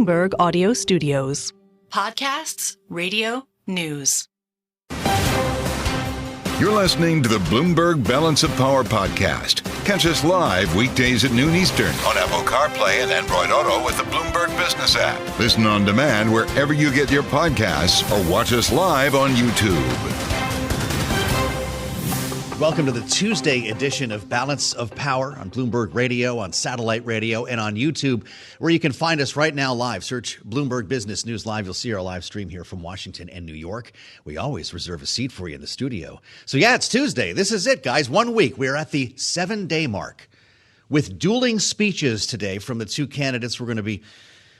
Bloomberg Audio Studios. Podcasts, radio, news. You're listening to the Bloomberg Balance of Power podcast. Catch us live weekdays at noon Eastern on Apple CarPlay and Android Auto with the Bloomberg Business app. Listen on demand wherever you get your podcasts or watch us live on YouTube. Welcome to the Tuesday edition of Balance of Power on Bloomberg Radio, on satellite radio, and on YouTube, where you can find us right now live. Search Bloomberg Business News Live. You'll see our live stream here from Washington and New York. We always reserve a seat for you in the studio. So yeah, it's Tuesday. This is it, guys. 1 week. We are at the 7-day mark with dueling speeches today from the two candidates. We're going to be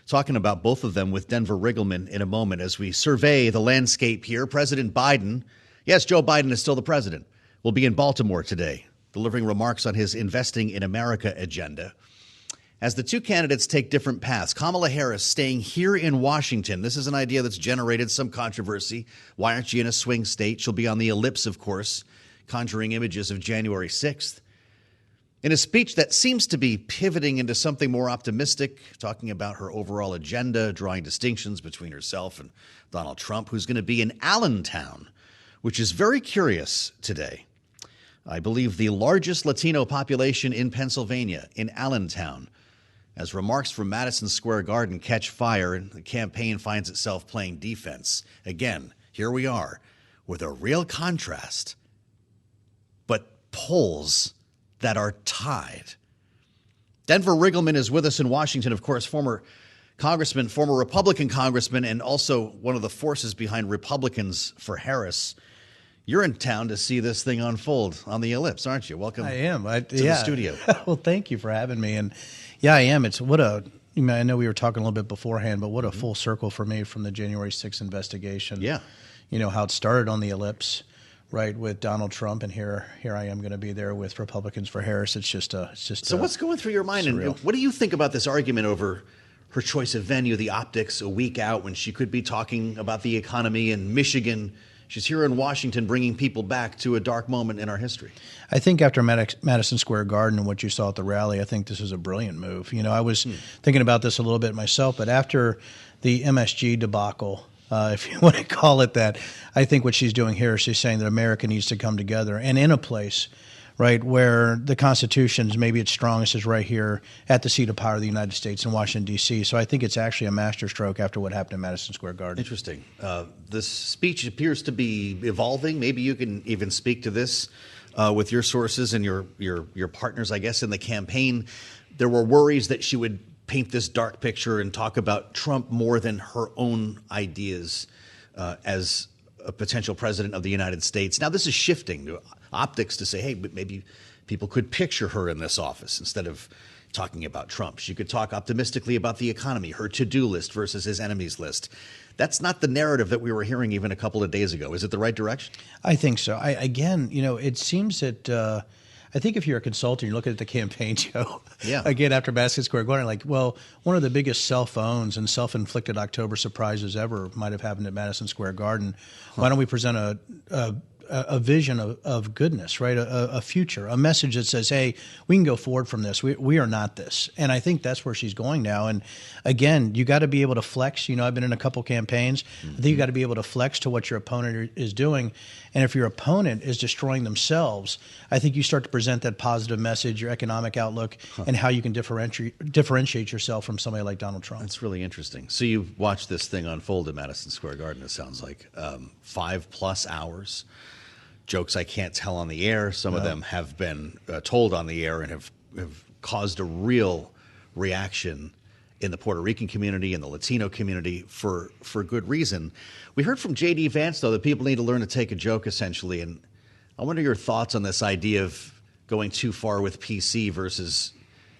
talking about both of them with Denver Riggleman in a moment as we survey the landscape here. President Biden, yes, Joe Biden is still the president, will be in Baltimore today, delivering remarks on his Investing in America agenda. As the two candidates take different paths, Kamala Harris staying here in Washington. This is an idea that's generated some controversy. Why aren't you in a swing state? She'll be on the ellipse, of course, conjuring images of January 6th. In a speech that seems to be pivoting into something more optimistic, talking about her overall agenda, drawing distinctions between herself and Donald Trump, who's going to be in Allentown, which is very curious today. I believe the largest Latino population in Pennsylvania, in Allentown, as remarks from Madison Square Garden catch fire and the campaign finds itself playing defense. Again, here we are with a real contrast, but polls that are tied. Denver Riggleman is with us in Washington, of course, former congressman, former Republican congressman, and also one of the forces behind Republicans for Harris. You're in town to see this thing unfold on the ellipse, aren't you? Welcome. I am. To the studio. Well, thank you for having me. And yeah, I am. It's what a, I know we were talking a little bit beforehand, but what a full circle for me from the January 6th investigation. Yeah. You know, how it started on the ellipse, right, with Donald Trump. And here I am going to be there with Republicans for Harris. It's just. So what's going through your mind? Surreal. And what do you think about this argument over her choice of venue, the optics, a week out when she could be talking about the economy in Michigan? She's here in Washington bringing people back to a dark moment in our history. I think after Madison Square Garden and what you saw at the rally, I think this is a brilliant move. You know, I was thinking about this a little bit myself, but after the MSG debacle, if you want to call it that, I think what she's doing here is she's saying that America needs to come together and in a place, right, where the Constitution's maybe its strongest is right here at the seat of power of the United States in Washington, D.C. So I think it's actually a masterstroke after what happened in Madison Square Garden. Interesting. This speech appears to be evolving. Maybe you can even speak to this with your sources and your partners, I guess, in the campaign. There were worries that she would paint this dark picture and talk about Trump more than her own ideas as a potential president of the United States. Now, this is shifting to optics to say, hey, but maybe people could picture her in this office instead of talking about Trump. She could talk optimistically about the economy, her to-do list versus his enemies list. That's not the narrative that we were hearing even a couple of days ago. Is it the right direction? I think so. Again, you know, it seems that I think if you're a consultant, you're looking at the campaign, Joe, again, after Madison Square Garden, like, well, one of the biggest self-owns and self-inflicted October surprises ever might have happened at Madison Square Garden. Why don't we present a vision of goodness, right? A future, a message that says, hey, we can go forward from this. We are not this. And I think that's where she's going now. And again, you got to be able to flex. You know, I've been in a couple campaigns. I think you got to be able to flex to what your opponent is doing. And if your opponent is destroying themselves, I think you start to present that positive message, your economic outlook, and how you can differentiate yourself from somebody like Donald Trump. That's really interesting. So you watched this thing unfold at Madison Square Garden, it sounds like, 5+ hours. Jokes I can't tell on the air. Some of them have been told on the air and have caused a real reaction in the Puerto Rican community and the Latino community for good reason. We heard from J.D. Vance, though, that people need to learn to take a joke, essentially. And I wonder your thoughts on this idea of going too far with PC versus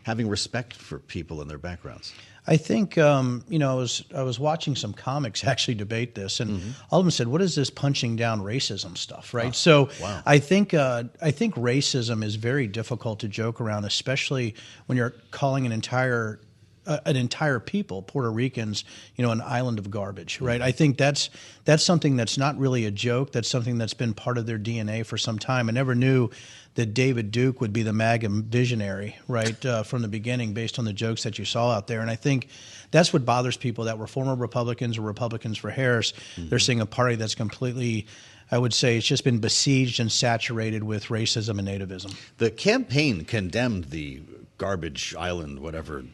having respect for people and their backgrounds. I think, you know, I was watching some comics actually debate this, and all of them said, what is this punching down racism stuff, right? Wow. I think racism is very difficult to joke around, especially when you're calling an entire an entire people, Puerto Ricans, an island of garbage, right? I think that's something that's not really a joke. That's something that's been part of their DNA for some time. I never knew that David Duke would be the MAGA visionary, right, from the beginning, based on the jokes that you saw out there. And I think that's what bothers people that were former Republicans or Republicans for Harris. They're seeing a party that's completely, I would say, it's just been besieged and saturated with racism and nativism. The campaign condemned the garbage island, whatever,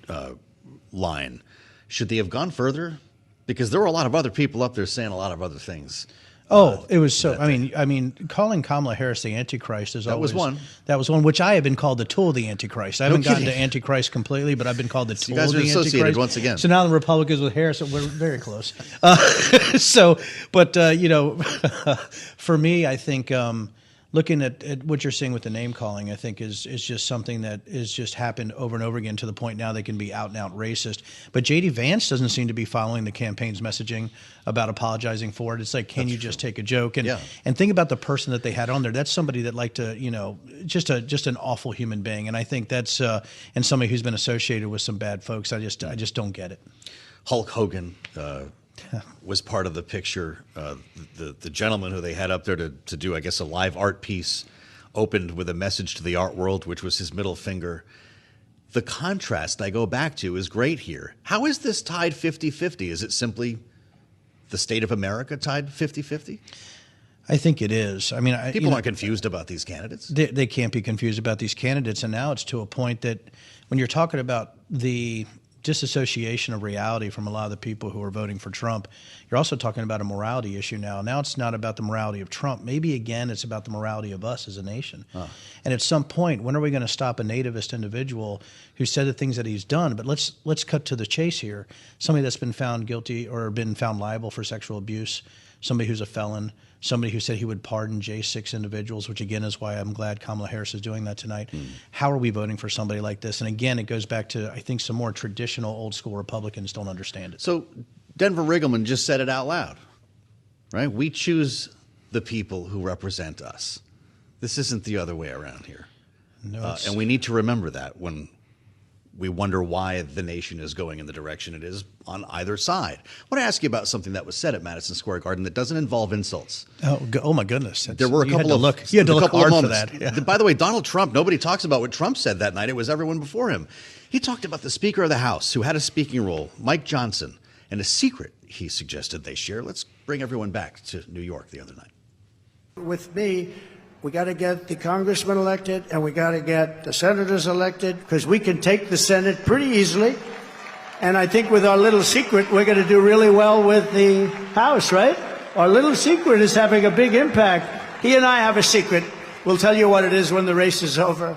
line. Should they have gone further? Because there were a lot of other people up there saying a lot of other things. It was so. I mean, calling Kamala Harris the Antichrist is always one. That was one, which I have been called the tool of the Antichrist. I haven't gotten to Antichrist completely, but I've been called the tool of the Antichrist. You guys are associated once again. So now the Republicans with Harris, we're very close. For me, I think looking at what you're seeing with the name calling, I think is just something that is just happened over and over again to the point now they can be out and out racist. But J.D. Vance doesn't seem to be following the campaign's messaging about apologizing for it. It's like, can you just take a joke? And think about the person that they had on there. That's somebody that liked to, just an awful human being. And I think that's and somebody who's been associated with some bad folks. I just don't get it. Hulk Hogan was part of the picture. The gentleman who they had up there to do, I guess, a live art piece opened with a message to the art world, which was his middle finger. The contrast I go back to is great here. How is this tied 50-50? Is it simply the state of America tied 50-50? I think it is. I mean, people aren't confused about these candidates. They can't be confused about these candidates. And now it's to a point that when you're talking about the disassociation of reality from a lot of the people who are voting for Trump, you're also talking about a morality issue now. Now it's not about the morality of Trump. Maybe, again, it's about the morality of us as a nation. And at some point, when are we going to stop a nativist individual who said the things that he's done? But let's cut to the chase here. Somebody that's been found guilty or been found liable for sexual abuse, somebody who's a felon, somebody who said he would pardon J6 individuals, which again is why I'm glad Kamala Harris is doing that tonight. How are we voting for somebody like this? And again, it goes back to, I think, some more traditional old school Republicans don't understand it. So Denver Riggleman just said it out loud, right? We choose the people who represent us. This isn't the other way around here. No, and we need to remember that when we wonder why the nation is going in the direction it is on either side. I want to ask you about something that was said at Madison Square Garden that doesn't involve insults. Oh my goodness. There were a couple of look. You had to look hard for that. Yeah. By the way, Donald Trump, nobody talks about what Trump said that night. It was everyone before him. He talked about the Speaker of the House, who had a speaking role, Mike Johnson, and a secret he suggested they share. Let's bring everyone back to New York the other night. With me, we got to get the congressmen elected and we got to get the senators elected, because we can take the Senate pretty easily. And I think with our little secret, we're going to do really well with the House, right? Our little secret is having a big impact. He and I have a secret. We'll tell you what it is when the race is over.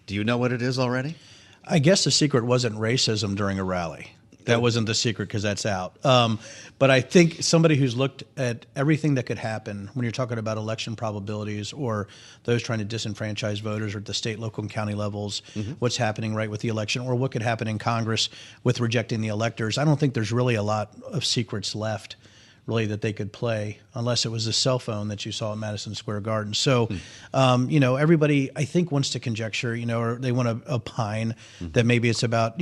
Do you know what it is already? I guess the secret wasn't racism during a rally. That wasn't the secret, because that's out. But I think somebody who's looked at everything that could happen when you're talking about election probabilities or those trying to disenfranchise voters at the state, local, and county levels, what's happening right with the election, or what could happen in Congress with rejecting the electors, I don't think there's really a lot of secrets left really that they could play, unless it was a cell phone that you saw at Madison Square Garden. So, everybody, I think, wants to conjecture, or they want to opine that maybe it's about,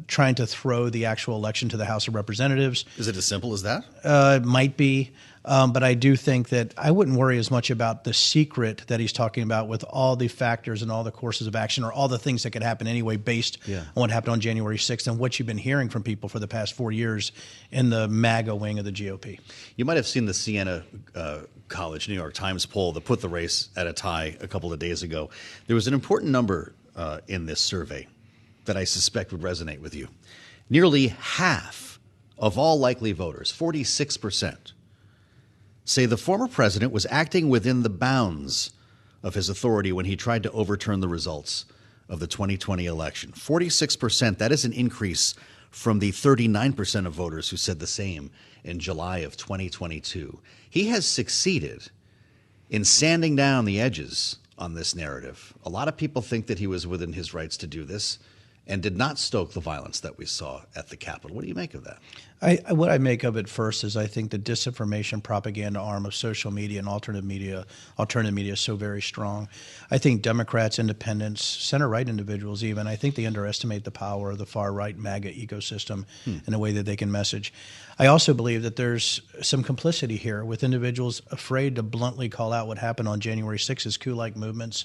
trying to throw the actual election to the House of Representatives. Is it as simple as that? It might be. But I do think that I wouldn't worry as much about the secret that he's talking about with all the factors and all the courses of action, or all the things that could happen anyway based on what happened on January 6th and what you've been hearing from people for the past 4 years in the MAGA wing of the GOP. You might have seen the Siena College New York Times poll that put the race at a tie a couple of days ago. There was an important number in this survey that I suspect would resonate with you. Nearly half of all likely voters, 46%, say the former president was acting within the bounds of his authority when he tried to overturn the results of the 2020 election. 46%, that is an increase from the 39% of voters who said the same in July of 2022. He has succeeded in sanding down the edges on this narrative. A lot of people think that he was within his rights to do this, and did not stoke the violence that we saw at the Capitol. What do you make of that? What I make of it first is I think the disinformation propaganda arm of social media and alternative media is so very strong. I think Democrats, independents, center-right individuals even, I think they underestimate the power of the far-right MAGA ecosystem in a way that they can message. I also believe that there's some complicity here with individuals afraid to bluntly call out what happened on January 6th coup-like movements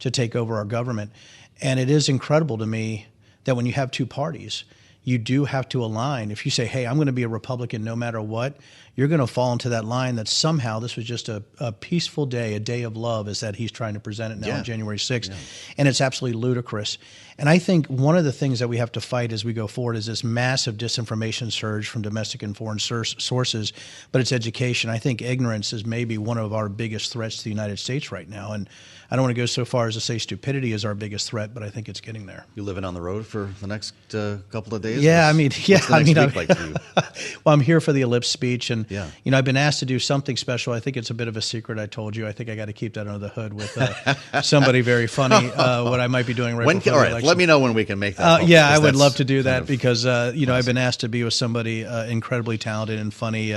to take over our government. And it is incredible to me that when you have two parties, you do have to align. If you say, hey, I'm going to be a Republican no matter what, you're going to fall into that line that somehow this was just a peaceful day, a day of love, is that he's trying to present it now on January 6th. Yeah. And it's absolutely ludicrous. And I think one of the things that we have to fight as we go forward is this massive disinformation surge from domestic and foreign sources, but it's education. I think ignorance is maybe one of our biggest threats to the United States right now. And I don't want to go so far as to say stupidity is our biggest threat, but I think it's getting there. You living on the road for the next couple of days? Yeah, what's the next week like for you? Well, I'm here for the ellipse speech, and I've been asked to do something special. I think it's a bit of a secret. I told you. I think I got to keep that under the hood with somebody very funny. What I might be doing before the election. Let me know when we can make that. I would love to do that because I've been asked to be with somebody incredibly talented and funny.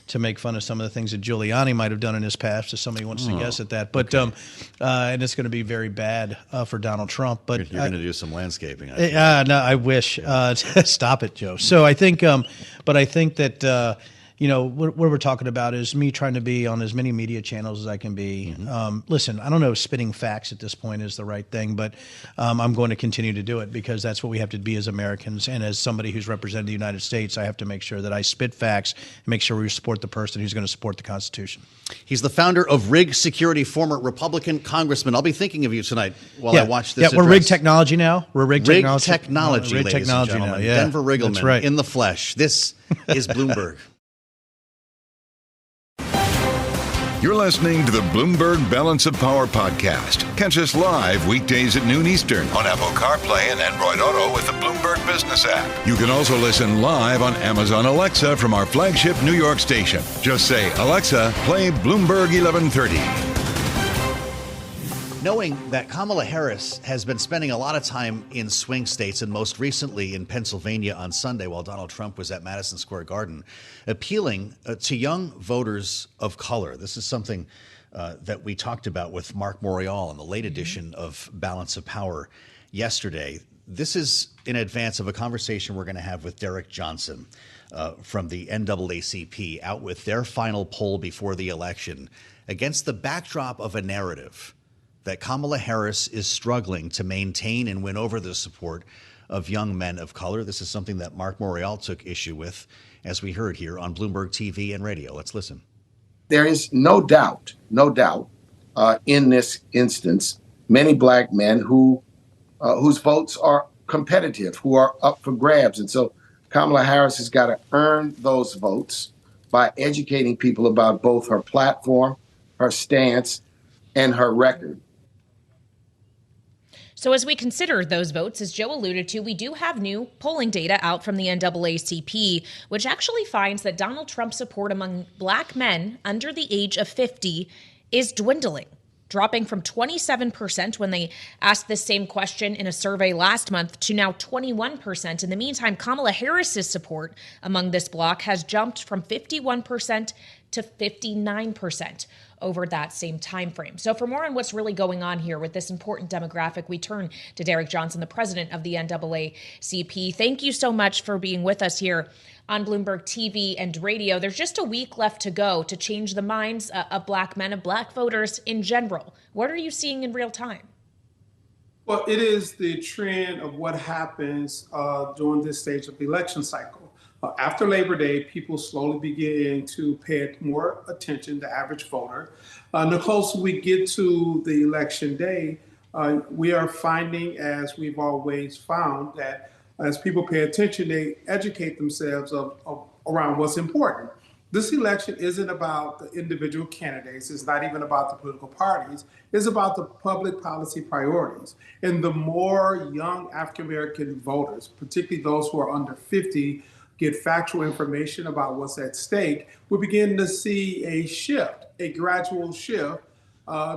To make fun of some of the things that Giuliani might have done in his past, if somebody wants to guess at that. But and it's going to be very bad for Donald Trump. But you're going to do some landscaping. No, I wish. Stop it, Joe. So I think, but I think that what we're talking about is me trying to be on as many media channels as I can be. Listen, I don't know if spitting facts at this point is the right thing, but I'm going to continue to do it because that's what we have to be as Americans. And as somebody who's represented the United States, I have to make sure that I spit facts and make sure we support the person who's going to support the Constitution. He's the founder of RIIG Security, former Republican congressman. I'll be thinking of you tonight while I watch this. Yeah, we're RIIG Technology now. We're RIIG Technology, RIIG ladies Technology and gentlemen. now. Yeah, Denver Riggleman that's right. In the flesh. This is Bloomberg. You're listening to the Bloomberg Balance of Power podcast. Catch us live weekdays at noon Eastern on Apple CarPlay and Android Auto with the Bloomberg Business app. You can also listen live on Amazon Alexa from our flagship New York station. Just say, Alexa, play Bloomberg 1130. Knowing that Kamala Harris has been spending a lot of time in swing states and most recently in Pennsylvania on Sunday while Donald Trump was at Madison Square Garden, appealing to young voters of color. This is something that we talked about with Mark Morial in the late edition of Balance of Power yesterday. This is in advance of a conversation we're going to have with Derrick Johnson from the NAACP out with their final poll before the election against the backdrop of a narrative that Kamala Harris is struggling to maintain and win over the support of young men of color. This is something that Mark Morial took issue with, as we heard here on Bloomberg TV and radio. Let's listen. There is no doubt, in this instance, many black men whose votes are competitive, who are up for grabs. And so Kamala Harris has got to earn those votes by educating people about both her platform, her stance, and her record. So as we consider those votes, as Joe alluded to, we do have new polling data out from the NAACP, which actually finds that Donald Trump's support among black men under the age of 50 is dwindling, dropping from 27% when they asked this same question in a survey last month to now 21%. In the meantime, Kamala Harris's support among this bloc has jumped from 51% to 59% over that same time frame. So for more on what's really going on here with this important demographic, we turn to Derrick Johnson, the president of the NAACP. Thank you so much for being with us here on Bloomberg TV and radio. There's just a week left to go to change the minds of black men, of black voters in general. What are you seeing in real time? Well, it is the trend of what happens during this stage of the election cycle. After Labor Day, people slowly begin to pay more attention, the average voter. The closer we get to the election day, we are finding, as we've always found, that as people pay attention, they educate themselves around what's important. This election isn't about the individual candidates. It's not even about the political parties. It's about the public policy priorities. And the more young African-American voters, particularly those who are under 50, get factual information about what's at stake, we begin to see a shift, a gradual shift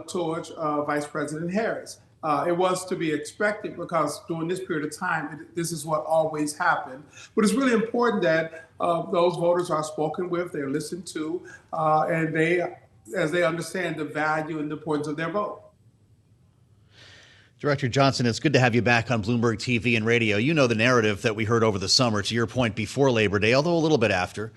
towards Vice President Harris. It was to be expected because during this period of time, this is what always happened. But it's really important that those voters are spoken with, they're listened to, and as they understand the value and the importance of their vote. Director Johnson, it's good to have you back on Bloomberg TV and radio. You know the narrative that we heard over the summer, to your point, before Labor Day, although a little bit after.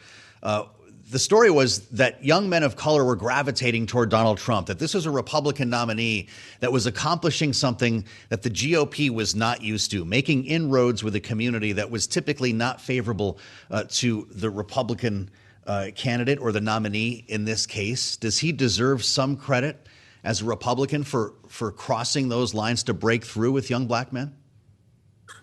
The story was that young men of color were gravitating toward Donald Trump, that this was a Republican nominee that was accomplishing something that the GOP was not used to, making inroads with a community that was typically not favorable to the Republican candidate or the nominee in this case. Does he deserve some credit as a Republican for crossing those lines to break through with young black men?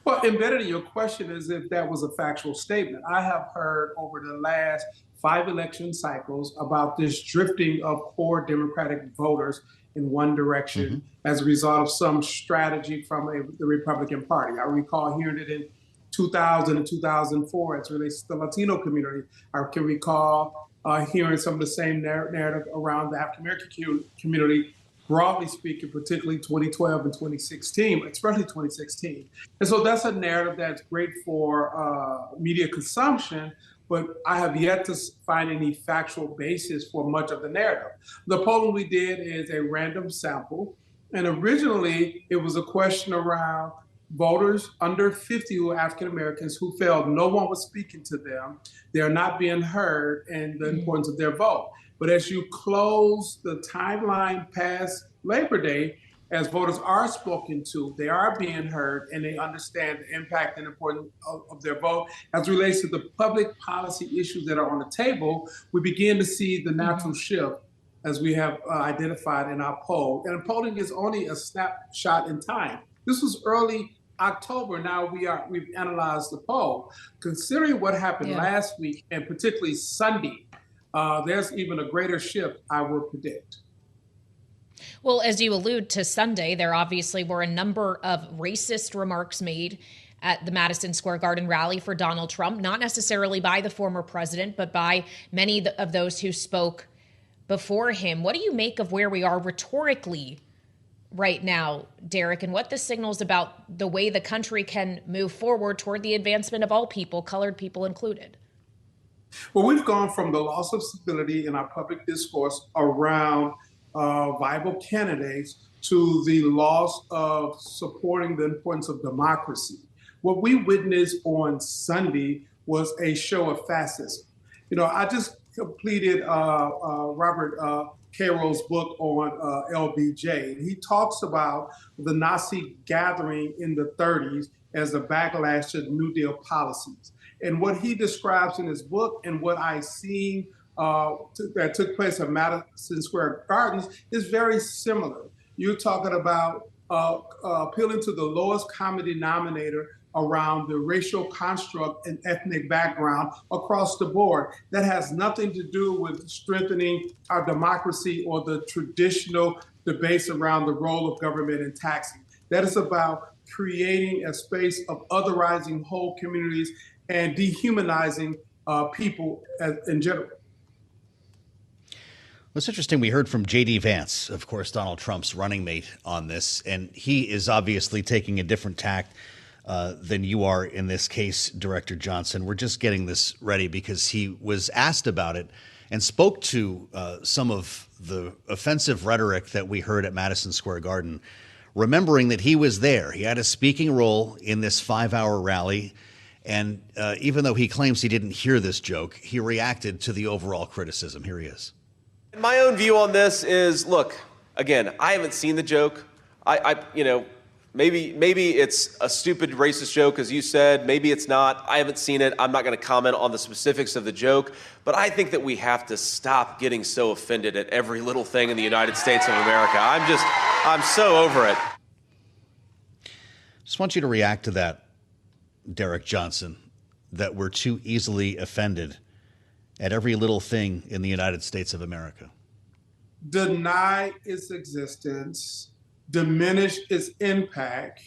Well, embedded in your question is if that was a factual statement. I have heard over the last 5 election cycles about this drifting of core Democratic voters in one direction as a result of some strategy from the Republican Party. I recall hearing it in 2000 and 2004 as it relates to the Latino community. I can recall hearing some of the same narrative around the African American community, broadly speaking, particularly 2012 and 2016, especially 2016. And so that's a narrative that's great for media consumption, but I have yet to find any factual basis for much of the narrative. The polling we did is a random sample, and originally it was a question around voters under 50 who are African Americans who felt no one was speaking to them, they're not being heard, and the importance of their vote. But as you close the timeline past Labor Day, as voters are spoken to, they are being heard, and they understand the impact and importance of their vote. As it relates to the public policy issues that are on the table, we begin to see the natural shift as we have identified in our poll. And polling is only a snapshot in time. This was early October. Now we've analyzed the poll. Considering what happened last week, and particularly Sunday, there's even a greater shift, I would predict. Well, as you allude to Sunday, there obviously were a number of racist remarks made at the Madison Square Garden rally for Donald Trump, not necessarily by the former president, but by many of those who spoke before him. What do you make of where we are rhetorically right now, Derrick, and what this signals about the way the country can move forward toward the advancement of all people, colored people included? Well, we've gone from the loss of stability in our public discourse around viable candidates to the loss of supporting the importance of democracy. What we witnessed on Sunday was a show of fascism. You know, I just completed Robert Caro's book on LBJ. He talks about the Nazi gathering in the 30s as a backlash to New Deal policies. And what he describes in his book and what I see that took place at Madison Square Gardens is very similar. You're talking about appealing to the lowest common denominator around the racial construct and ethnic background across the board. That has nothing to do with strengthening our democracy or the traditional debates around the role of government and taxing. That is about creating a space of otherizing whole communities and dehumanizing people in general. It's interesting. We heard from J.D. Vance, of course, Donald Trump's running mate on this, and he is obviously taking a different tack than you are in this case, Director Johnson. We're just getting this ready because he was asked about it and spoke to some of the offensive rhetoric that we heard at Madison Square Garden, remembering that he was there. He had a speaking role in this 5-hour rally. And even though he claims he didn't hear this joke, he reacted to the overall criticism. Here he is. My own view on this is, look, again, I haven't seen the joke. Maybe it's a stupid racist joke, as you said. Maybe it's not. I haven't seen it. I'm not going to comment on the specifics of the joke. But I think that we have to stop getting so offended at every little thing in the United States of America. I'm so over it. Just want you to react to that, Derrick Johnson, that we're too easily offended at every little thing in the United States of America. Deny its existence, diminish its impact,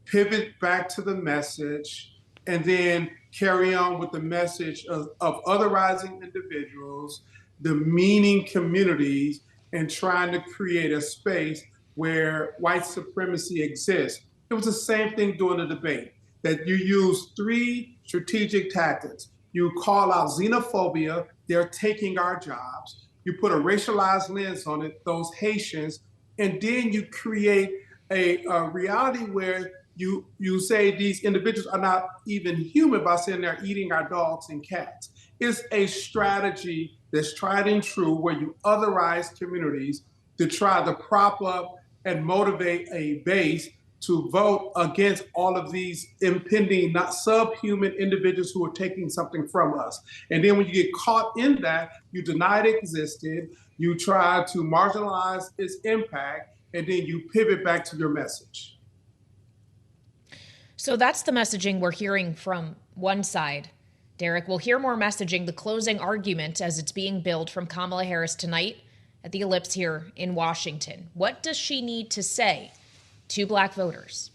pivot back to the message, and then carry on with the message of otherizing individuals, demeaning communities, and trying to create a space where white supremacy exists. It was the same thing during the debate, that you use three strategic tactics. You call out xenophobia, they're taking our jobs. You put a racialized lens on it, those Haitians, and then you create a reality where you say these individuals are not even human by saying they're eating our dogs and cats. It's a strategy that's tried and true where you otherize communities to try to prop up and motivate a base to vote against all of these impending, not subhuman individuals who are taking something from us. And then when you get caught in that, you deny it existed, you try to marginalize its impact, and then you pivot back to your message. So that's the messaging we're hearing from one side. Derrick, we'll hear more messaging, the closing argument as it's being billed from Kamala Harris tonight at the Ellipse here in Washington. What does she need to say to Black voters?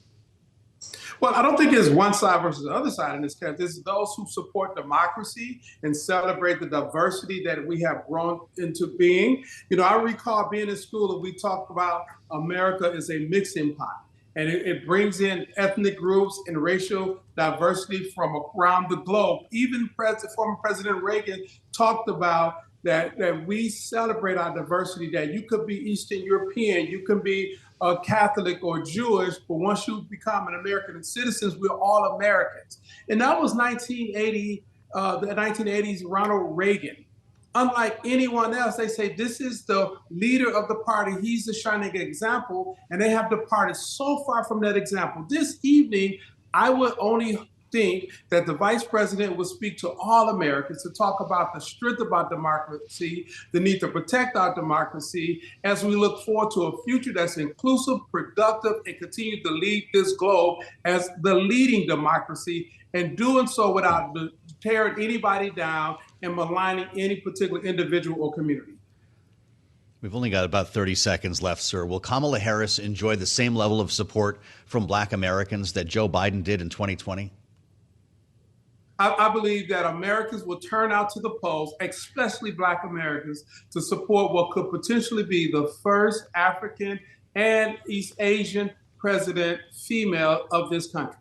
Well, I don't think it's one side versus the other side in this case. It's those who support democracy and celebrate the diversity that we have grown into being. You know, I recall being in school and we talked about America as a mixing pot. And it brings in ethnic groups and racial diversity from around the globe. Even former President Reagan talked about that we celebrate our diversity, that you could be Eastern European, you can be Catholic or Jewish, but once you become an American citizen, we're all Americans. And that was 1980, the 1980s Ronald Reagan. Unlike anyone else, they say this is the leader of the party. He's the shining example, and they have departed so far from that example. This evening, I would only think that the vice president would speak to all Americans to talk about the strength of our democracy, the need to protect our democracy as we look forward to a future that's inclusive, productive, and continue to lead this globe as the leading democracy, and doing so without tearing anybody down and maligning any particular individual or community. We've only got about 30 seconds left, sir. Will Kamala Harris enjoy the same level of support from Black Americans that Joe Biden did in 2020? I believe that Americans will turn out to the polls, especially Black Americans, to support what could potentially be the first African and East Asian president female of this country.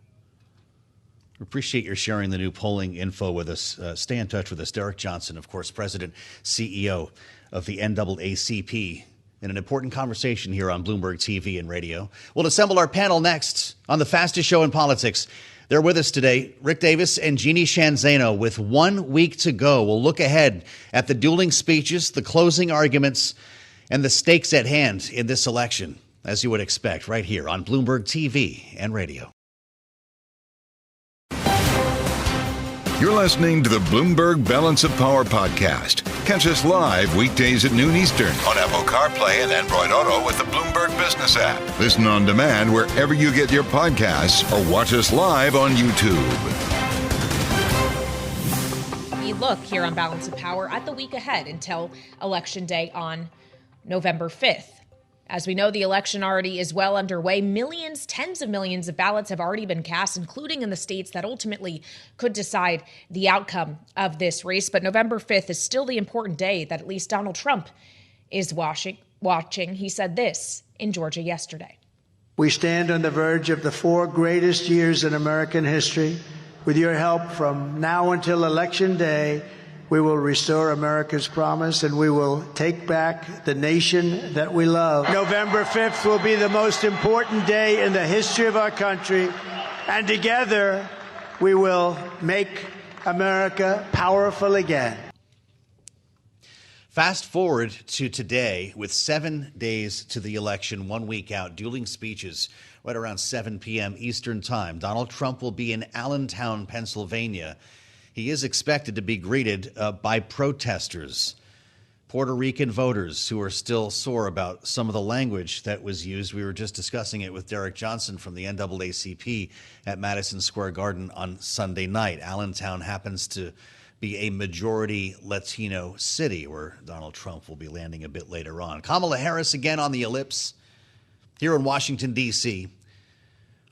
Appreciate your sharing the new polling info with us. Stay in touch with us. Derrick Johnson, of course, President, CEO of the NAACP, in an important conversation here on Bloomberg TV and radio. We'll assemble our panel next on the fastest show in politics. They're with us today, Rick Davis and Jeanne Zaino. With 1 week to go, we'll look ahead at the dueling speeches, the closing arguments, and the stakes at hand in this election, as you would expect, right here on Bloomberg TV and radio. You're listening to the Bloomberg Balance of Power podcast. Catch us live weekdays at noon Eastern on Apple CarPlay and Android Auto with the Bloomberg Business app. Listen on demand wherever you get your podcasts or watch us live on YouTube. We look here on Balance of Power at the week ahead until Election Day on November 5th. As we know, the election already is well underway. Millions, tens of millions of ballots have already been cast, including in the states that ultimately could decide the outcome of this race. But November 5th is still the important day that at least Donald Trump is watching. He said this in Georgia yesterday. We stand on the verge of the 4 greatest years in American history. With your help from now until Election Day, we will restore America's promise, and we will take back the nation that we love. November 5th will be the most important day in the history of our country, and together we will make America powerful again. Fast forward to today, with 7 days to the election, 1 week out, dueling speeches right around 7 p.m. Eastern Time. Donald Trump will be in Allentown, Pennsylvania. He is expected to be greeted by protesters, Puerto Rican voters who are still sore about some of the language that was used. We were just discussing it with Derrick Johnson from the NAACP at Madison Square Garden on Sunday night. Allentown happens to be a majority Latino city where Donald Trump will be landing a bit later on. Kamala Harris again on the ellipse here in Washington, D.C.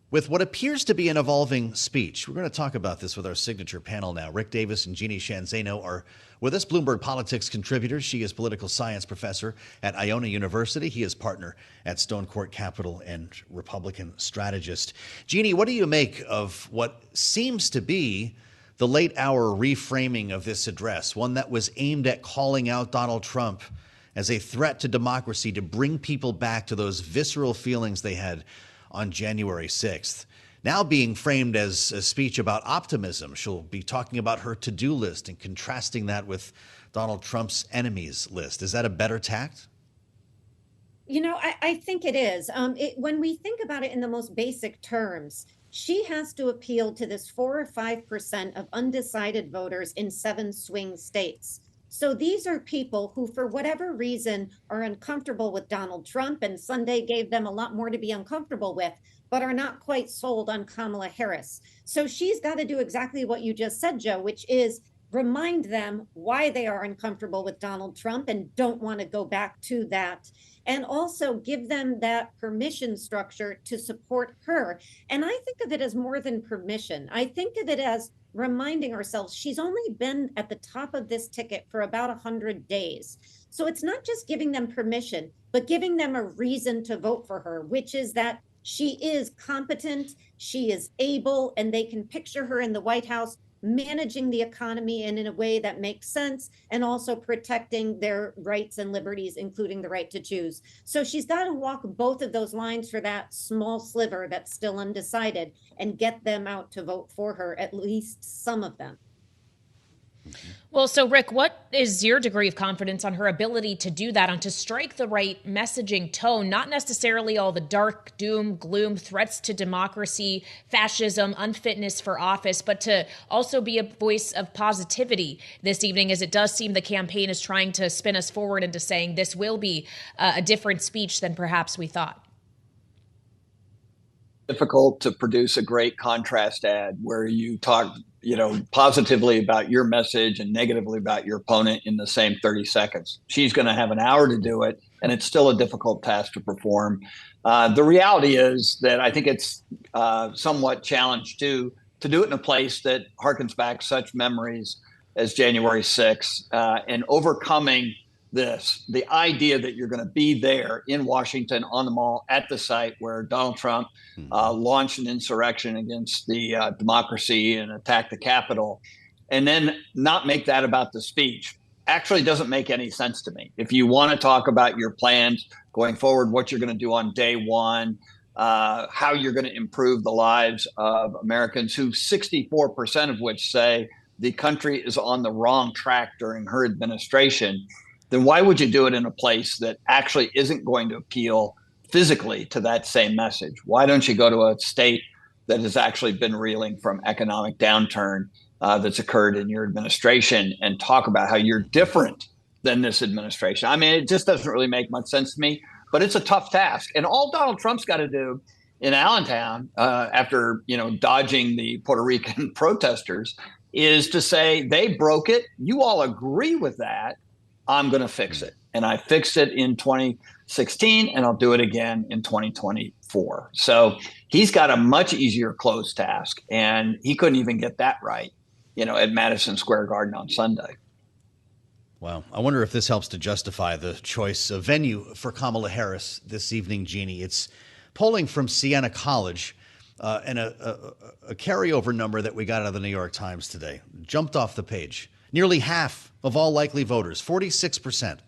with what appears to be an evolving speech. We're going to talk about this with our signature panel now. Rick Davis and Jeanne Zaino are with us, Bloomberg Politics contributors. She is political science professor at Iona University. He is partner at Stone Court Capital and Republican strategist. Jeanne, what do you make of what seems to be the late hour reframing of this address, one that was aimed at calling out Donald Trump as a threat to democracy, to bring people back to those visceral feelings they had on January 6th, now being framed as a speech about optimism? She'll be talking about her to-do list and contrasting that with Donald Trump's enemies list. Is that a better tact? You know, I think it is. When we think about it in the most basic terms, she has to appeal to this 4 or 5% of undecided voters in 7 swing states. So these are people who, for whatever reason, are uncomfortable with Donald Trump, and Sunday gave them a lot more to be uncomfortable with, but are not quite sold on Kamala Harris. So she's got to do exactly what you just said, Joe, which is remind them why they are uncomfortable with Donald Trump and don't want to go back to that. And also give them that permission structure to support her. And I think of it as more than permission. I think of it as reminding ourselves she's only been at the top of this ticket for about 100 days. So it's not just giving them permission, but giving them a reason to vote for her, which is that she is competent, she is able, and they can picture her in the White House managing the economy and in a way that makes sense, and also protecting their rights and liberties, including the right to choose. So she's got to walk both of those lines for that small sliver that's still undecided and get them out to vote for her, at least some of them. Well, so Rick, what is your degree of confidence on her ability to do that, and to strike the right messaging tone, not necessarily all the dark, doom, gloom, threats to democracy, fascism, unfitness for office, but to also be a voice of positivity this evening, as it does seem the campaign is trying to spin us forward into saying this will be a different speech than perhaps we thought? Difficult to produce a great contrast ad where you talk, positively about your message and negatively about your opponent in the same 30 seconds. She's going to have an hour to do it, and it's still a difficult task to perform. The reality is that I think it's somewhat challenged to do it in a place that harkens back such memories as January 6th, and overcoming the idea that you're going to be there in Washington on the Mall at the site where Donald Trump launched an insurrection against the democracy and attacked the Capitol, and then not make that about the speech actually doesn't make any sense to me. If you want to talk about your plans going forward, what you're going to do on day one, how you're going to improve the lives of Americans, who 64% of which say the country is on the wrong track during her administration, then why would you do it in a place that actually isn't going to appeal physically to that same message? Why don't you go to a state that has actually been reeling from economic downturn that's occurred in your administration and talk about how you're different than this administration? I mean, it just doesn't really make much sense to me, but it's a tough task. And all Donald Trump's got to do in Allentown, after dodging the Puerto Rican protesters, is to say they broke it. You all agree with that. I'm going to fix it. And I fixed it in 2016, and I'll do it again in 2024. So he's got a much easier close task, and he couldn't even get that right, at Madison Square Garden on Sunday. Wow. I wonder if this helps to justify the choice of venue for Kamala Harris this evening, Jeanne. It's polling from Siena College, and a carryover number that we got out of the New York Times today. Jumped off the page. Nearly half of all likely voters, 46%,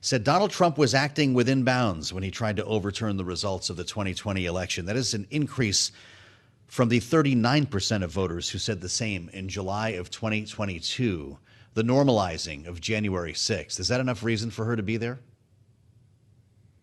said Donald Trump was acting within bounds when he tried to overturn the results of the 2020 election. That is an increase from the 39% of voters who said the same in July of 2022. The normalizing of January 6th. Is that enough reason for her to be there?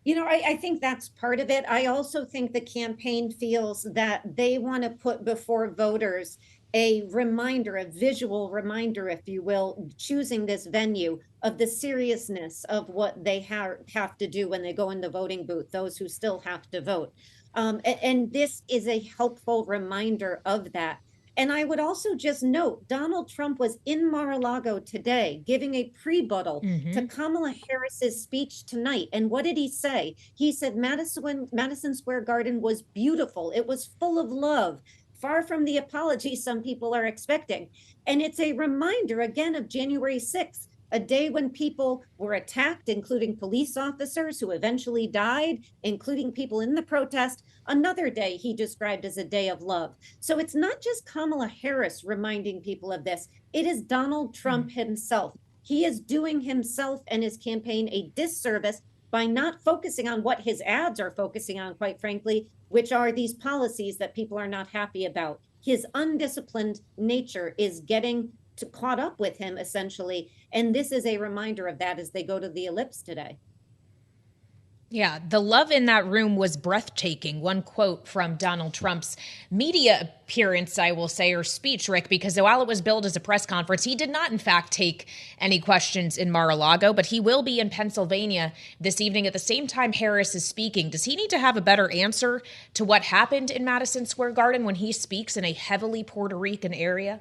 I think that's part of it. I also think the campaign feels that they want to put before voters a reminder, a visual reminder, if you will, choosing this venue, of the seriousness of what they have to do when they go in the voting booth, those who still have to vote. And this is a helpful reminder of that. And I would also just note, Donald Trump was in Mar-a-Lago today giving a prebuttal to Kamala Harris's speech tonight. And what did he say? He said Madison Square Garden was beautiful. It was full of love, far from the apology some people are expecting. And it's a reminder, again, of January 6th, a day when people were attacked, including police officers who eventually died, including people in the protest. Another day he described as a day of love. So it's not just Kamala Harris reminding people of this. It is Donald Trump himself. He is doing himself and his campaign a disservice by not focusing on what his ads are focusing on, quite frankly, which are these policies that people are not happy about. His undisciplined nature is getting caught up with him, essentially. And this is a reminder of that as they go to the ellipse today. Yeah, the love in that room was breathtaking. One quote from Donald Trump's media appearance, I will say, or speech, Rick, because while it was billed as a press conference, he did not, in fact, take any questions in Mar-a-Lago, but he will be in Pennsylvania this evening at the same time Harris is speaking. Does he need to have a better answer to what happened in Madison Square Garden when he speaks in a heavily Puerto Rican area?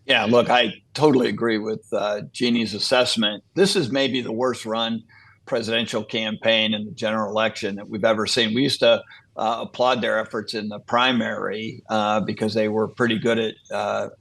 Yeah, look, I totally agree with Jeanne's assessment. This is maybe the worst run presidential campaign in the general election that we've ever seen. We used to applaud their efforts in the primary because they were pretty good at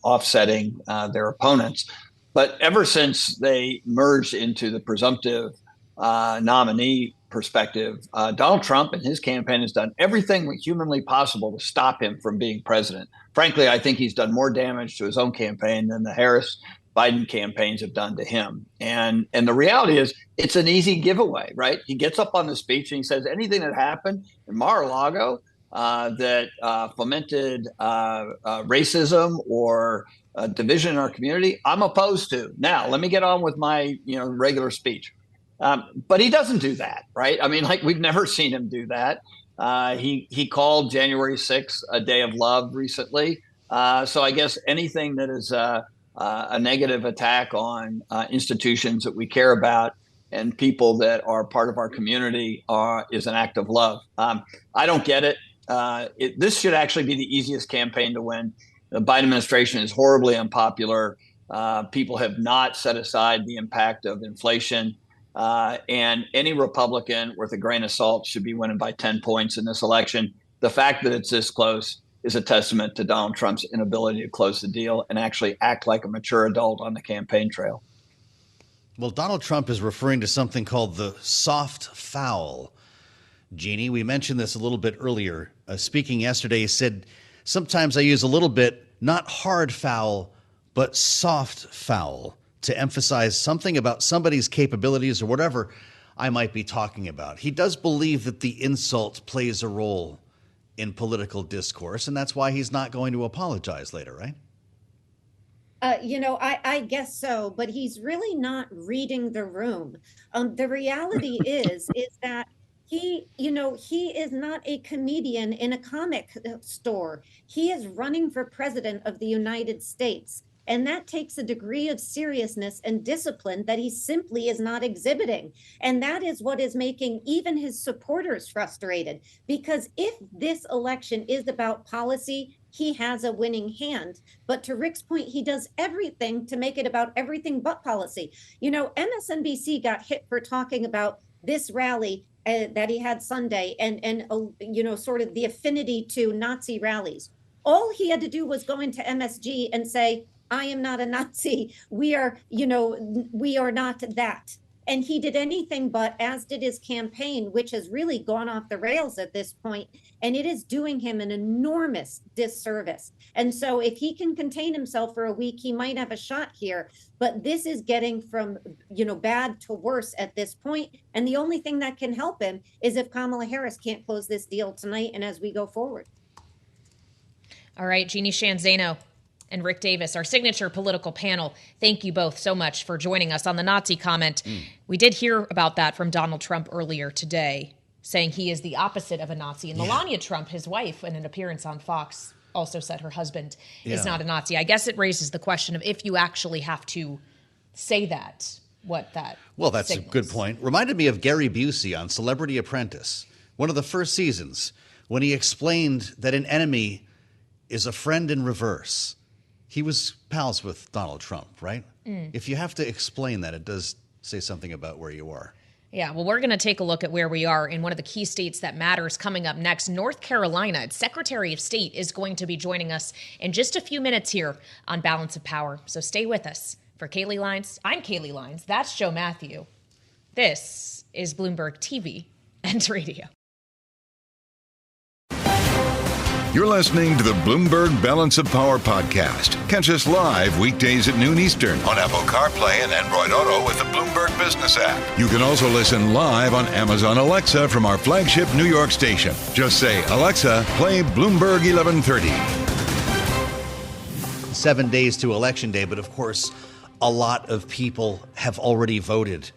offsetting their opponents. But ever since they merged into the presumptive nominee perspective, Donald Trump and his campaign has done everything humanly possible to stop him from being president. Frankly, I think he's done more damage to his own campaign than the Harris-Biden campaigns have done to him. And the reality is, it's an easy giveaway, right? He gets up on the speech and he says anything that happened in Mar-a-Lago that fomented racism or division in our community, I'm opposed to. Now, let me get on with my regular speech. But he doesn't do that, right? I mean, like, we've never seen him do that. He called January 6th a day of love recently. So I guess anything that is a negative attack on institutions that we care about and people that are part of our community is an act of love. I don't get it. This should actually be the easiest campaign to win. The Biden administration is horribly unpopular. People have not set aside the impact of inflation. And any Republican worth a grain of salt should be winning by 10 points in this election. The fact that it's this close is a testament to Donald Trump's inability to close the deal and actually act like a mature adult on the campaign trail. Well, Donald Trump is referring to something called the soft foul. Jeanne, we mentioned this a little bit earlier. Speaking yesterday, he said, sometimes I use a little bit, not hard foul, but soft foul, to emphasize something about somebody's capabilities or whatever I might be talking about. He does believe that the insult plays a role in political discourse, and that's why he's not going to apologize later, right? I guess so, but he's really not reading the room. The reality is that he is not a comedian in a comic store. He is running for president of the United States. And that takes a degree of seriousness and discipline that he simply is not exhibiting. And that is what is making even his supporters frustrated. Because if this election is about policy, he has a winning hand. But to Rick's point, he does everything to make it about everything but policy. MSNBC got hit for talking about this rally that he had Sunday and sort of the affinity to Nazi rallies. All he had to do was go into MSG and say, I am not a Nazi. We are not that. And he did anything but, as did his campaign, which has really gone off the rails at this point. And it is doing him an enormous disservice. And so if he can contain himself for a week, he might have a shot here. But this is getting from, bad to worse at this point. And the only thing that can help him is if Kamala Harris can't close this deal tonight and as we go forward. All right, Jeanne, Sheehan, Zaino, and Rick Davis, our signature political panel. Thank you both so much for joining us on the Nazi comment. We did hear about that from Donald Trump earlier today, saying he is the opposite of a Nazi. And Melania Trump, his wife, in an appearance on Fox, also said her husband is not a Nazi. I guess it raises the question of if you actually have to say that, what that Well, that's signals. a good point. Reminded me of Gary Busey on Celebrity Apprentice, one of the first seasons, when he explained that an enemy is a friend in reverse. He was pals with Donald Trump, right? If you have to explain that, it does say something about where you are. Yeah, well, we're going to take a look at where we are in one of the key states that matters coming up next. North Carolina, its Secretary of State is going to be joining us in just a few minutes here on Balance of Power. So stay with us. For Kailey Leinz, I'm Kailey Leinz. That's Joe Mathieu. This is Bloomberg TV and radio. You're listening to the Bloomberg Balance of Power podcast. Catch us live weekdays at noon Eastern on Apple CarPlay and Android Auto with the Bloomberg Business app. You can also listen live on Amazon Alexa from our flagship New York station. Just say, Alexa, play Bloomberg 1130. 7 days to Election Day, but of course, a lot of people have already voted.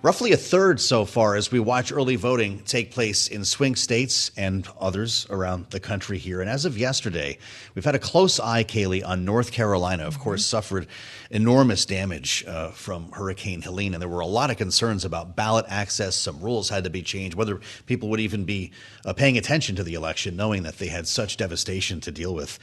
Roughly a third so far as we watch early voting take place in swing states and others around the country here. And as of yesterday, we've had a close eye, Kailey, on North Carolina, of course, suffered enormous damage from Hurricane Helene. And there were a lot of concerns about ballot access. Some rules had to be changed, whether people would even be paying attention to the election, knowing that they had such devastation to deal with.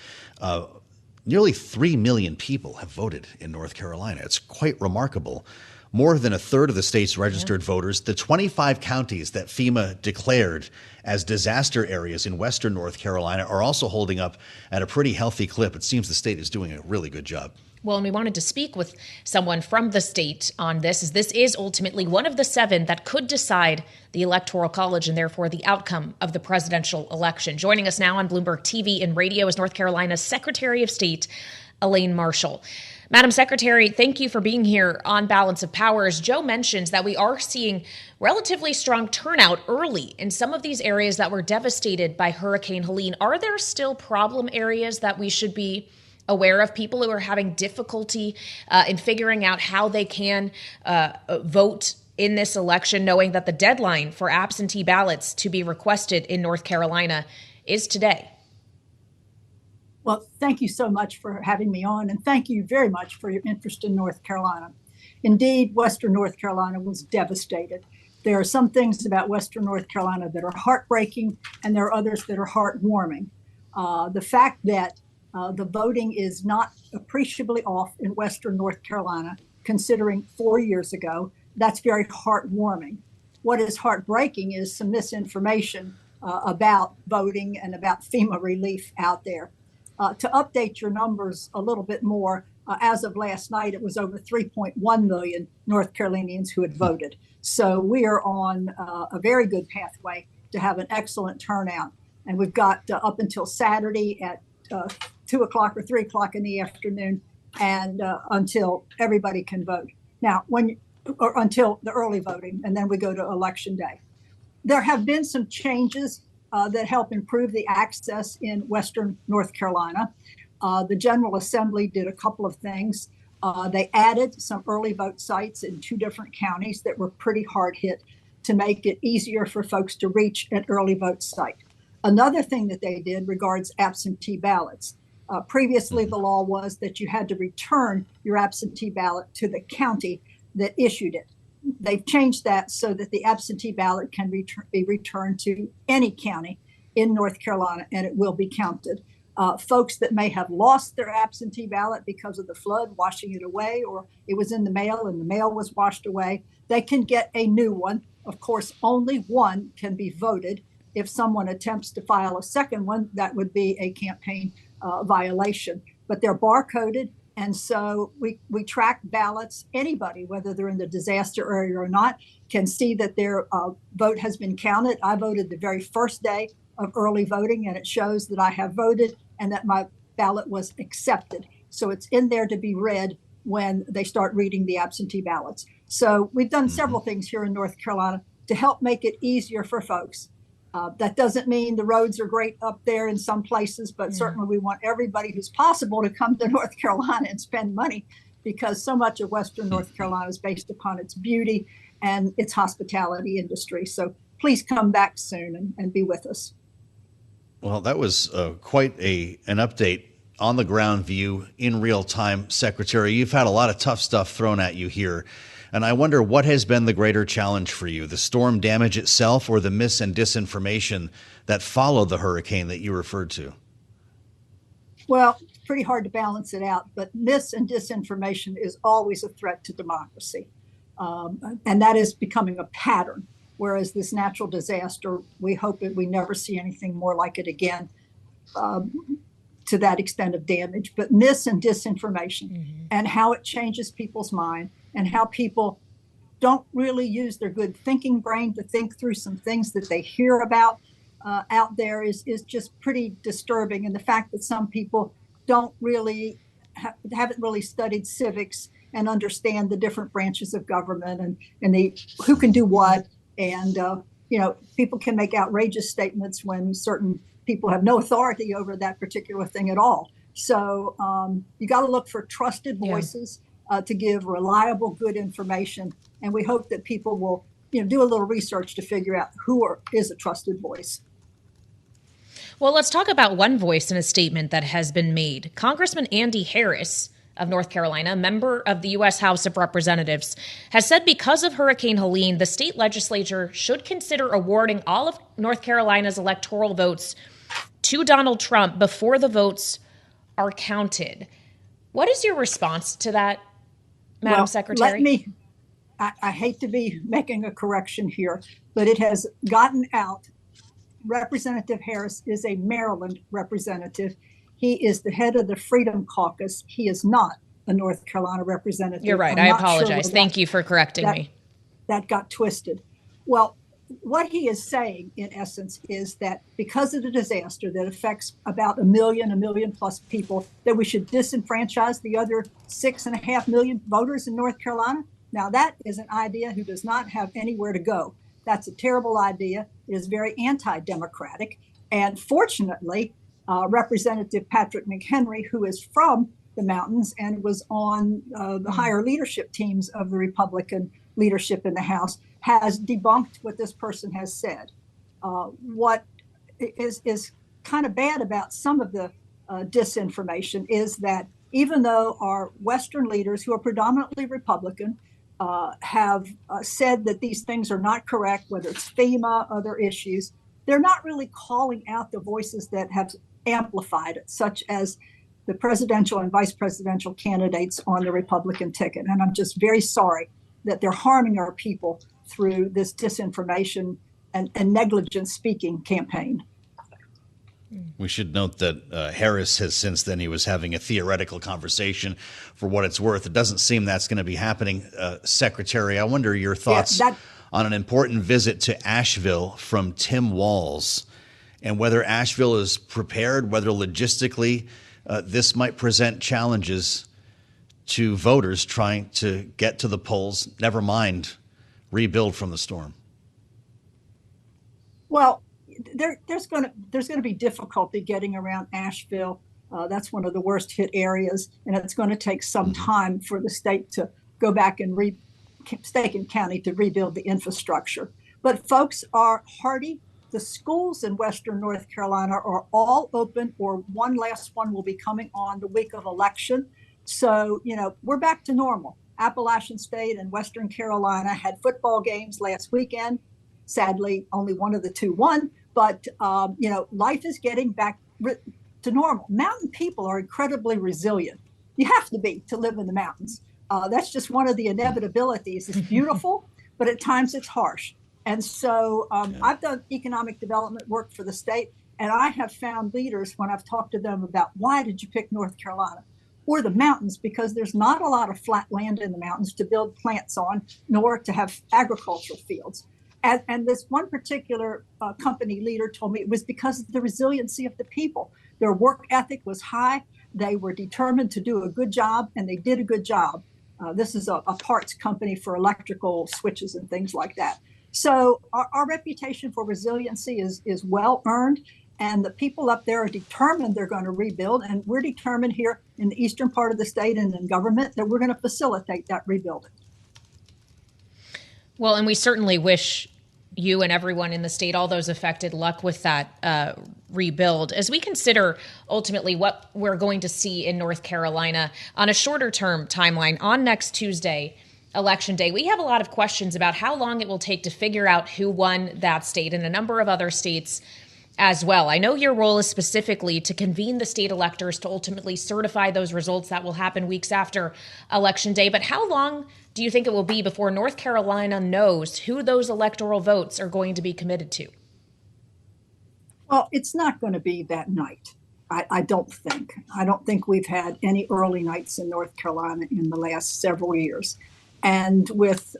Nearly 3 million people have voted in North Carolina. It's quite remarkable. More than a third of the state's registered voters, the 25 counties that FEMA declared as disaster areas in western North Carolina are also holding up at a pretty healthy clip. It seems the state is doing a really good job. Well, and we wanted to speak with someone from the state on this, as this is ultimately one of the 7 that could decide the Electoral College and therefore the outcome of the presidential election. Joining us now on Bloomberg TV and radio is North Carolina's Secretary of State, Elaine Marshall. Madam Secretary, thank you for being here on Balance of Power. As Joe mentions that we are seeing relatively strong turnout early in some of these areas that were devastated by Hurricane Helene. Are there still problem areas that we should be aware of, people who are having difficulty in figuring out how they can vote in this election, knowing that the deadline for absentee ballots to be requested in North Carolina is today? Well, thank you so much for having me on, and thank you very much for your interest in North Carolina. Indeed, Western North Carolina was devastated. There are some things about Western North Carolina that are heartbreaking, and there are others that are heartwarming. The fact that the voting is not appreciably off in Western North Carolina, considering 4 years ago, that's very heartwarming. What is heartbreaking is some misinformation about voting and about FEMA relief out there. To update your numbers a little bit more, as of last night, it was over 3.1 million North Carolinians who had voted. So we are on a very good pathway to have an excellent turnout. And we've got up until Saturday at 2 o'clock or 3 o'clock in the afternoon and until everybody can vote. Now, or until the early voting, and then we go to Election Day. There have been some changes that help improve the access in Western North Carolina. The General Assembly did a couple of things. They added some early vote sites in 2 different counties that were pretty hard hit to make it easier for folks to reach an early vote site. Another thing that they did regards absentee ballots. Previously, the law was that you had to return your absentee ballot to the county that issued it. They've changed that so that the absentee ballot can be returned to any county in North Carolina, and it will be counted. Folks that may have lost their absentee ballot because of the flood washing it away, or it was in the mail and the mail was washed away, they can get a new one. Of course, only one can be voted. If someone attempts to file a second one, that would be a campaign violation. But they're barcoded. And so we track ballots. Anybody, whether they're in the disaster area or not, can see that their vote has been counted. I voted the very first day of early voting, and it shows that I have voted and that my ballot was accepted. So it's in there to be read when they start reading the absentee ballots. So we've done several things here in North Carolina to help make it easier for folks. That doesn't mean the roads are great up there in some places, but certainly we want everybody who's possible to come to North Carolina and spend money, because so much of Western North Carolina is based upon its beauty and its hospitality industry. So please come back soon and be with us. Well, that was quite an update, on the ground view in real time, Secretary. You've had a lot of tough stuff thrown at you here. And I wonder what has been the greater challenge for you, the storm damage itself or the mis and disinformation that followed the hurricane that you referred to? Well, it's pretty hard to balance it out, but mis and disinformation is always a threat to democracy. And that is becoming a pattern. Whereas this natural disaster, we hope that we never see anything more like it again to that extent of damage. But mis and disinformation and how it changes people's mind and how people don't really use their good thinking brain to think through some things that they hear about out there is just pretty disturbing. And the fact that some people don't really haven't really studied civics and understand the different branches of government and the who can do what. And, people can make outrageous statements when certain people have no authority over that particular thing at all. So you got to look for trusted voices to give reliable, good information. And we hope that people will, do a little research to figure out who is a trusted voice. Well, let's talk about one voice in a statement that has been made. Congressman Andy Harris of North Carolina, a member of the U.S. House of Representatives, has said because of Hurricane Helene, the state legislature should consider awarding all of North Carolina's electoral votes to Donald Trump before the votes are counted. What is your response to that, Madam Secretary? I hate to be making a correction here, but it has gotten out. Representative Harris is a Maryland representative. He is the head of the Freedom Caucus. He is not a North Carolina representative. You're right. I apologize. Thank you for correcting me. That got twisted. Well, what he is saying, in essence, is that because of the disaster that affects about a million plus people, that we should disenfranchise the other 6.5 million voters in North Carolina. Now, that is an idea who does not have anywhere to go. That's a terrible idea. It is very anti-democratic. And fortunately, Representative Patrick McHenry, who is from the mountains and was on the higher leadership teams of the Republican leadership in the House, has debunked what this person has said. What is kind of bad about some of the disinformation is that even though our Western leaders, who are predominantly Republican, have said that these things are not correct, whether it's FEMA, other issues, they're not really calling out the voices that have amplified it, such as the presidential and vice presidential candidates on the Republican ticket. And I'm just very sorry that they're harming our people through this disinformation and negligent speaking campaign. We should note that Harris has since then, he was having a theoretical conversation for what it's worth. It doesn't seem that's going to be happening. Secretary, I wonder your thoughts on an important visit to Asheville from Tim Walz and whether Asheville is prepared, whether logistically this might present challenges to voters trying to get to the polls, never mind rebuild from the storm. Well, there's going to be difficulty getting around Asheville. That's one of the worst hit areas, and it's going to take some time for the state to go back and state and county to rebuild the infrastructure. But folks are hardy. The schools in Western North Carolina are all open, or one last one will be coming on the week of election. So, we're back to normal. Appalachian State and Western Carolina had football games last weekend. Sadly, only one of the two won. But, life is getting back to normal. Mountain people are incredibly resilient. You have to be to live in the mountains. That's just one of the inevitabilities. It's beautiful, but at times it's harsh. And so I've done economic development work for the state, and I have found leaders when I've talked to them about why did you pick North Carolina or the mountains, because there's not a lot of flat land in the mountains to build plants on, nor to have agricultural fields. And this one particular company leader told me it was because of the resiliency of the people. Their work ethic was high. They were determined to do a good job, and they did a good job. This is a parts company for electrical switches and things like that. So our reputation for resiliency is well earned, and the people up there are determined they're going to rebuild. And we're determined here in the eastern part of the state and in government that we're going to facilitate that rebuilding. Well, and we certainly wish you and everyone in the state, all those affected, luck with that rebuild. As we consider ultimately what we're going to see in North Carolina on a shorter term timeline on next Tuesday, Election Day, we have a lot of questions about how long it will take to figure out who won that state and a number of other states as well. I know your role is specifically to convene the state electors to ultimately certify those results. That will happen weeks after Election Day. But how long do you think it will be before North Carolina knows who those electoral votes are going to be committed to? Well, it's not going to be that night. I don't think. I don't think we've had any early nights in North Carolina in the last several years. And with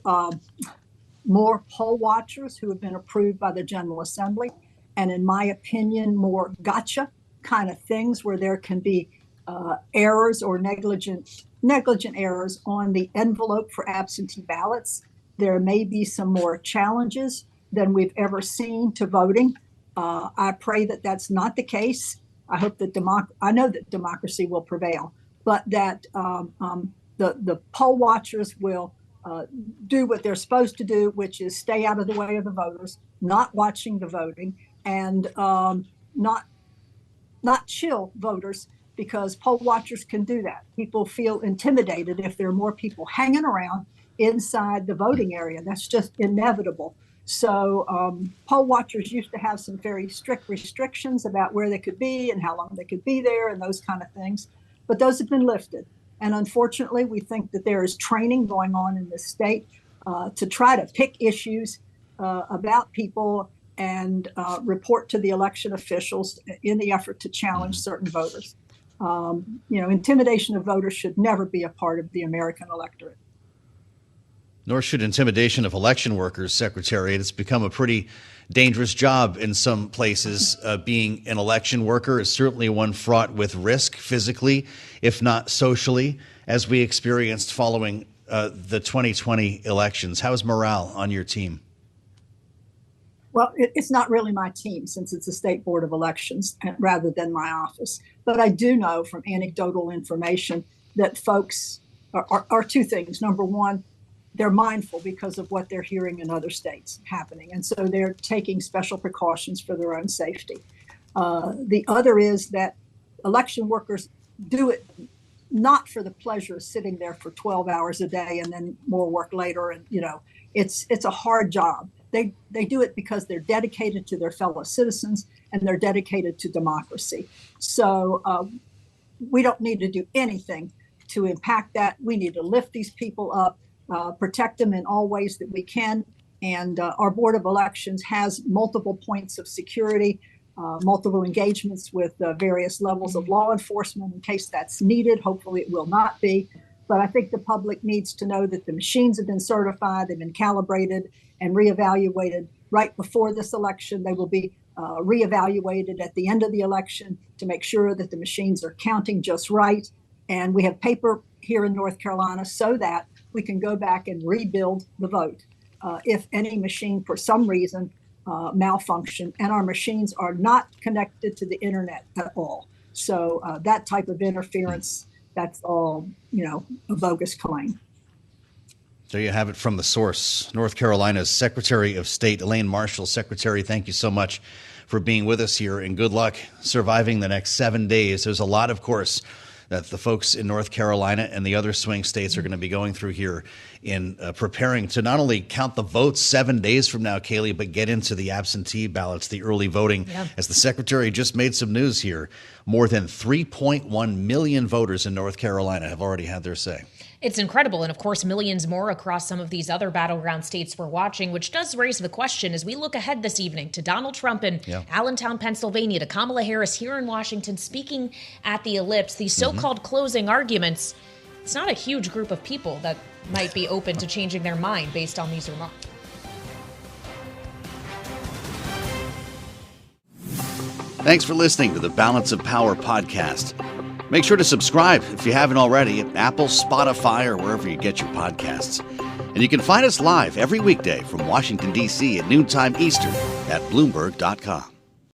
more poll watchers who have been approved by the General Assembly, and in my opinion, more gotcha kind of things where there can be errors or negligent errors on the envelope for absentee ballots, there may be some more challenges than we've ever seen to voting. I pray that that's not the case. I hope that I know that democracy will prevail, but that the poll watchers will do what they're supposed to do, which is stay out of the way of the voters, not watching the voting, and not chill voters, because poll watchers can do that. People feel intimidated if there are more people hanging around inside the voting area. That's just inevitable. So poll watchers used to have some very strict restrictions about where they could be and how long they could be there and those kind of things. But those have been lifted. And unfortunately, we think that there is training going on in this state to try to pick issues about people and report to the election officials in the effort to challenge certain voters. Intimidation of voters should never be a part of the American electorate. Nor should intimidation of election workers, Secretary. It's become a pretty dangerous job in some places. Being an election worker is certainly one fraught with risk physically, if not socially, as we experienced following the 2020 elections. How's morale on your team? Well, it's not really my team, since it's the State Board of Elections rather than my office. But I do know from anecdotal information that folks are two things. Number one, they're mindful because of what they're hearing in other states happening. And so they're taking special precautions for their own safety. The other is that election workers do it not for the pleasure of sitting there for 12 hours a day and then more work later. And, it's a hard job. They do it because they're dedicated to their fellow citizens and they're dedicated to democracy. So we don't need to do anything to impact that. We need to lift these people up, protect them in all ways that we can. And our Board of Elections has multiple points of security, multiple engagements with various levels of law enforcement in case that's needed. Hopefully it will not be. But I think the public needs to know that the machines have been certified, they've been calibrated and reevaluated right before this election. They will be reevaluated at the end of the election to make sure that the machines are counting just right. And we have paper here in North Carolina so that we can go back and rebuild the vote if any machine for some reason malfunction, and our machines are not connected to the internet at all. So that type of interference, that's all, a bogus claim. There you have it from the source. North Carolina's Secretary of State, Elaine Marshall. Secretary, thank you so much for being with us here, and good luck surviving the next 7 days. There's a lot, of course, that the folks in North Carolina and the other swing states are going to be going through here in preparing to not only count the votes 7 days from now, Kailey, but get into the absentee ballots, the early voting. Yeah. As the Secretary just made some news here, more than 3.1 million voters in North Carolina have already had their say. It's incredible. And of course, millions more across some of these other battleground states we're watching, which does raise the question as we look ahead this evening to Donald Trump in Allentown, Pennsylvania, to Kamala Harris here in Washington speaking at the Ellipse. These so-called closing arguments, it's not a huge group of people that might be open to changing their mind based on these remarks. Thanks for listening to the Balance of Power podcast. Make sure to subscribe if you haven't already at Apple, Spotify, or wherever you get your podcasts. And you can find us live every weekday from Washington, D.C. at noontime Eastern at Bloomberg.com.